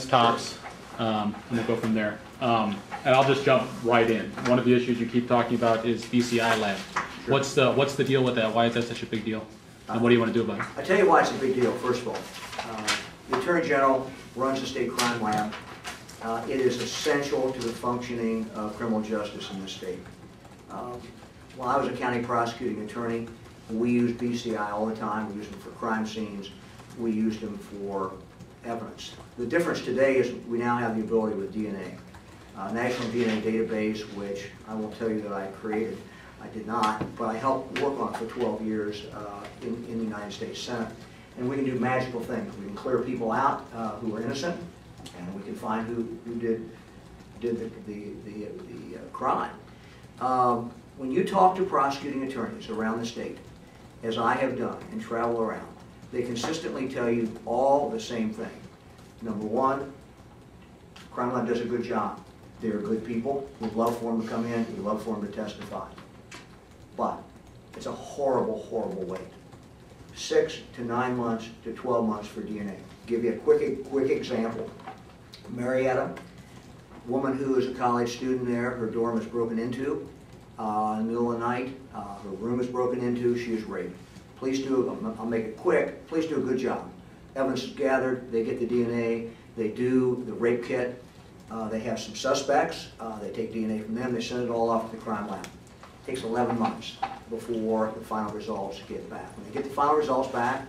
tops, and we'll go from there. And I'll just jump right in. One of the issues you keep talking about is BCI lab. Sure. What's the deal with that? Why is that such a big deal? And what do you want to do about it? I'll tell you why it's a big deal, first of all. The Attorney General runs the state crime lab. It is essential to the functioning of criminal justice in this state. While I was a county prosecuting attorney, we used BCI all the time. We used them for crime scenes. We used them for evidence. The difference today is we now have the ability with DNA. National DNA database, which I won't tell you that I created. I did not, but I helped work on it for 12 years in the United States Senate. And we can do magical things. We can clear people out who are innocent, and we can find who did the crime. When you talk to prosecuting attorneys around the state, as I have done and travel around, they consistently tell you all the same thing. Number one, crime lab does a good job. They're good people. We'd love for them to come in. We'd love for them to testify. But it's a horrible, horrible wait. 6 to 9 months to 12 months for DNA. Give you a quick example. Marietta, woman who is a college student there, her dorm is broken into. In the middle of the night, her room is broken into, she is raped. Police do, I'll make it quick, police do a good job. Evidence is gathered, they get the DNA, they do the rape kit, they have some suspects, they take DNA from them, they send it all off to the crime lab. It takes 11 months before the final results get back. When they get the final results back,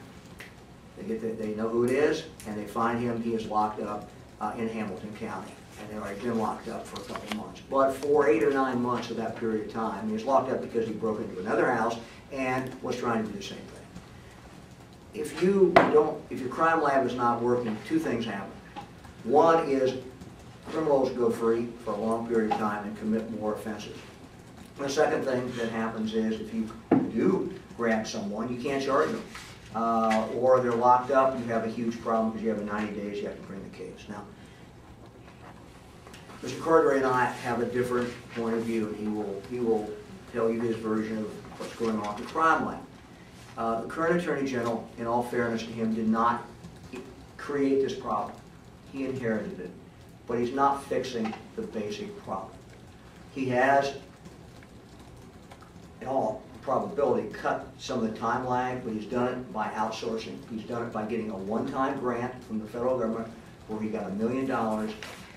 they know who it is, and they find him, he is locked up in Hamilton County. And they've already been locked up for a couple of months. But for 8 or 9 months of that period of time, he was locked up because he broke into another house and was trying to do the same thing. If your crime lab is not working, two things happen. One is criminals go free for a long period of time and commit more offenses. And the second thing that happens is if you do grab someone, you can't charge them. Or they're locked up, you have a huge problem because you have 90 days, you have to bring the case. Now, Mr. Cartwright and I have a different point of view, and he will tell you his version of what's going on in the crime lab. The current Attorney General, in all fairness to him, did not create this problem. He inherited it, but he's not fixing the basic problem. He has, in all probability, cut some of the time lag, but he's done it by outsourcing. He's done it by getting a one-time grant from the federal government where he got $1 million.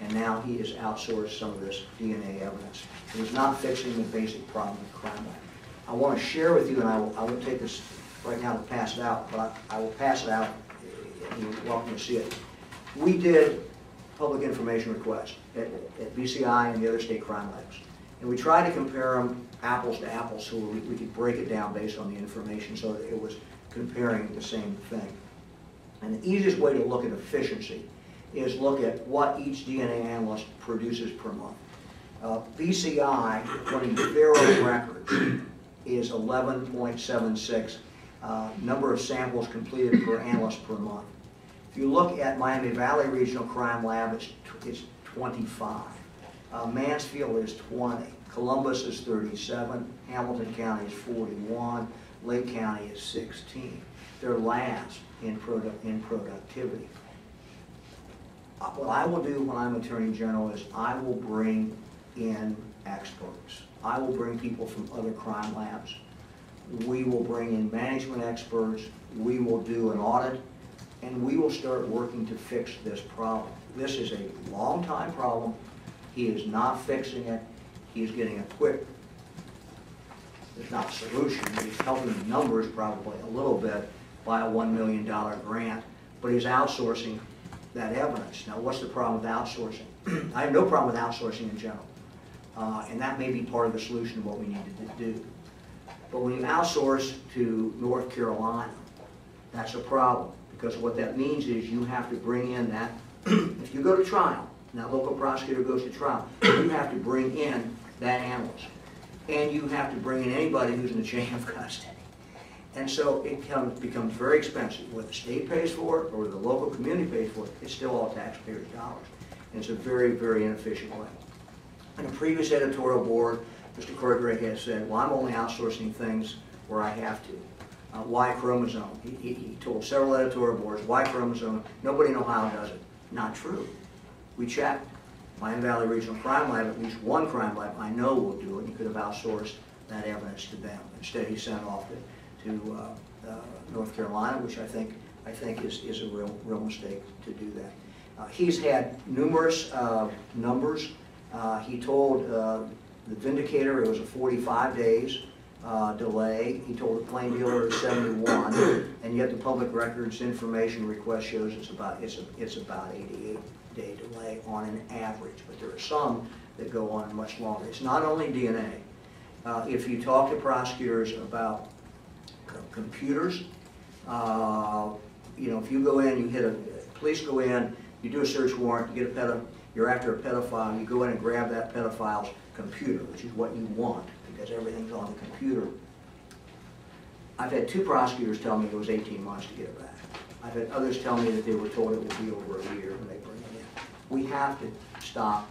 And now he has outsourced some of this DNA evidence. It is not fixing the basic problem of the crime lab. I want to share with you, and I won't take this right now to pass it out, but I will pass it out, and you're welcome to see it. We did public information requests at BCI and the other state crime labs. And we tried to compare them apples to apples so we could break it down based on the information so that it was comparing the same thing. And the easiest way to look at efficiency is look at what each DNA analyst produces per month. BCI, according to Bureau records, is 11.76 number of samples completed per analyst per month. If you look at Miami Valley Regional Crime Lab, it's 25. Mansfield is 20. Columbus is 37. Hamilton County is 41. Lake County is 16. They're last in productivity. What I will do when I'm Attorney General is I will bring in experts. I will bring people from other crime labs. We will bring in management experts. We will do an audit, and we will start working to fix this problem. This is a long-time problem. He is not fixing it. He's getting a quick, it's not a solution, he's helping the numbers probably a little bit by a $1 million grant, but he's outsourcing that evidence. Now, what's the problem with outsourcing? I have no problem with outsourcing in general, and that may be part of the solution of what we need to do. But when you outsource to North Carolina, that's a problem, because what that means is you have to bring in that, if you go to trial, and that local prosecutor goes to trial, you have to bring in that analyst, and you have to bring in anybody who's in the chain of custody. And so it becomes very expensive. Whether the state pays for it or the local community pays for it, it's still all taxpayers' dollars. And it's a very, very inefficient way. In a previous editorial board, Mr. Cartwright has said, well, I'm only outsourcing things where I have to. Y chromosome. He told several editorial boards, Y chromosome, nobody in Ohio does it. Not true. We checked. Miami Valley Regional Crime Lab, at least one crime lab I know will do it. He could have outsourced that evidence to them. Instead, he sent off to North Carolina, which I think is a real mistake to do that. He's had numerous numbers. He told the Vindicator it was a 45 days delay. He told the plain dealer it was 71, and yet the public records information request shows it's about 88-day delay on an average. But there are some that go on much longer. It's not only DNA. If you talk to prosecutors about computers, you know, if you go in, you hit police go in, you do a search warrant, you get you're after a pedophile, you go in and grab that pedophile's computer, which is what you want, because everything's on the computer. I've had 2 prosecutors tell me it was 18 months to get it back. I've had others tell me that they were told it would be over a year when they bring it in. We have to stop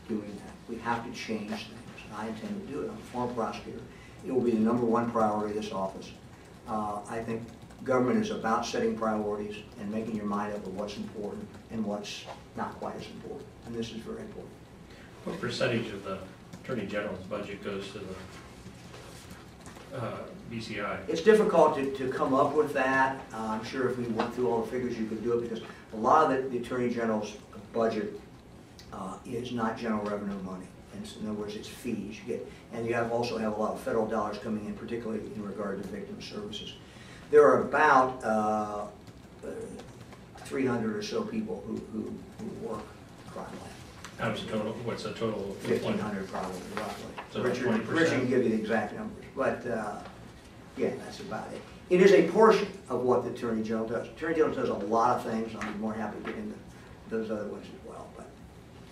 doing that. We have to change things. I intend to do it. I'm a former prosecutor. It will be the #1 priority of this office. I think government is about setting priorities and making your mind up of what's important and what's not quite as important. And this is very important. What percentage of the Attorney General's budget goes to the BCI? It's difficult to come up with that. I'm sure if we went through all the figures you could do it, because a lot of the Attorney General's budget is not general revenue money. And so in other words, it's fees you get. And you also have a lot of federal dollars coming in, particularly in regard to victim services. There are about 300 or so people who work crime lab. How's the total? What's the total? 1,500 probably, roughly. So Richard 20%? can give you the exact numbers, but yeah, that's about it. It is a portion of what the Attorney General does. The Attorney General does a lot of things. I'd be more happy to get into those other ones as well, but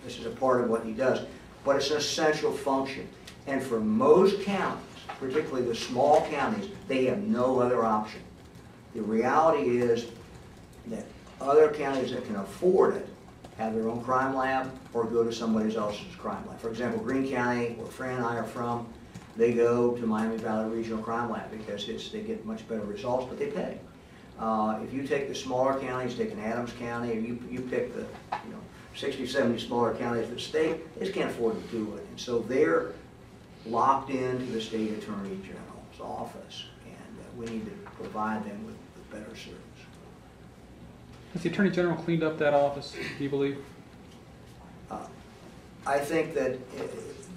this is a part of what he does. But it's an essential function. And for most counties, particularly the small counties, they have no other option. The reality is that other counties that can afford it have their own crime lab or go to somebody else's crime lab. For example, Greene County, where Fran and I are from, they go to Miami Valley Regional Crime Lab because they get much better results, but they pay. If you take the smaller counties, take an Adams County, or you pick the 60, 70 smaller counties of the state, they just can't afford to do it. And so they're locked into the state attorney general's office, and we need to provide them with better service. Has the Attorney General cleaned up that office, do you believe? I think that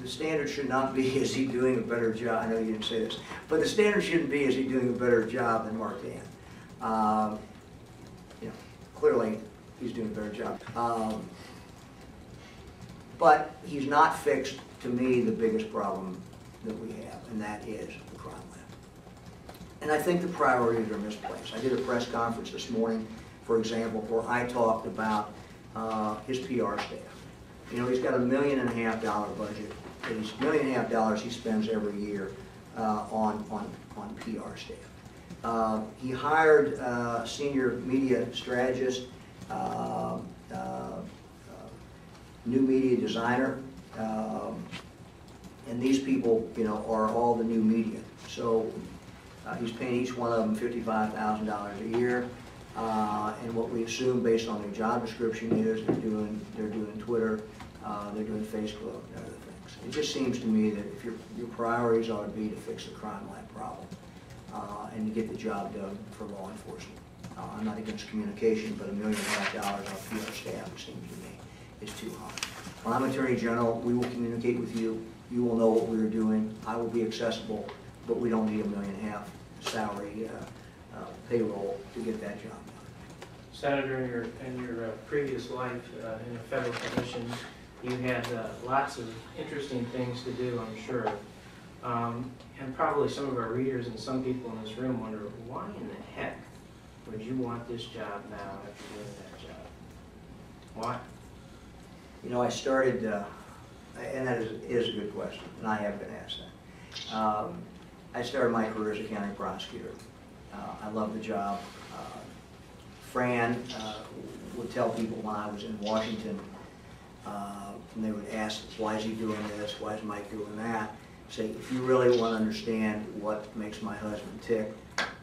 the standard should not be, is he doing a better job? I know you didn't say this, but the standard shouldn't be, is he doing a better job than Mark Dan? Clearly he's doing a better job. But he's not fixed, to me, the biggest problem that we have, and that is the crime lab. And I think the priorities are misplaced. I did a press conference this morning, for example, where I talked about his PR staff. He's got $1.5 million budget. It's $1.5 million he spends every year on PR staff. He hired a senior media strategist, new media designer, and these people, are all the new media. So he's paying each one of them $55,000 a year, and what we assume based on their job description is they're doing Twitter, they're doing Facebook, and other things. It just seems to me that if your priorities ought to be to fix the crime lab problem and to get the job done for law enforcement. I'm not against communication, but $1.5 million on PR staff, it seems to me, is too high. When I'm Attorney General, we will communicate with you. You will know what we're doing. I will be accessible, but we don't need $1.5 million salary payroll to get that job done. Senator, in your previous life in a federal commission, you had lots of interesting things to do, I'm sure. And probably some of our readers and some people in this room wonder, why in the heck would you want this job now after doing that job? Why? I started, and that is a good question, and I have been asked that. I started my career as a county prosecutor. I love the job. Fran would tell people when I was in Washington, and they would ask, why is he doing this, why is Mike doing that? Say, if you really want to understand what makes my husband tick,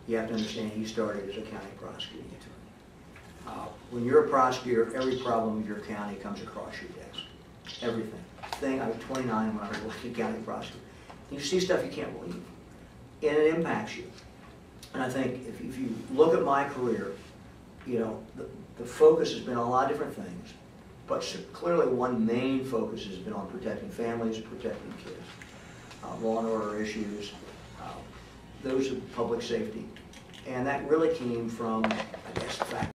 you have to understand he started as a county prosecuting When you're a prosecutor, every problem in your county comes across your desk. Everything. I was 29 when I was working county prosecutor. You see stuff you can't believe, and it impacts you. And I think if you look at my career, you know, the focus has been on a lot of different things, but clearly one main focus has been on protecting families, protecting kids, law and order issues, those of public safety. And that really came from, I guess, the fact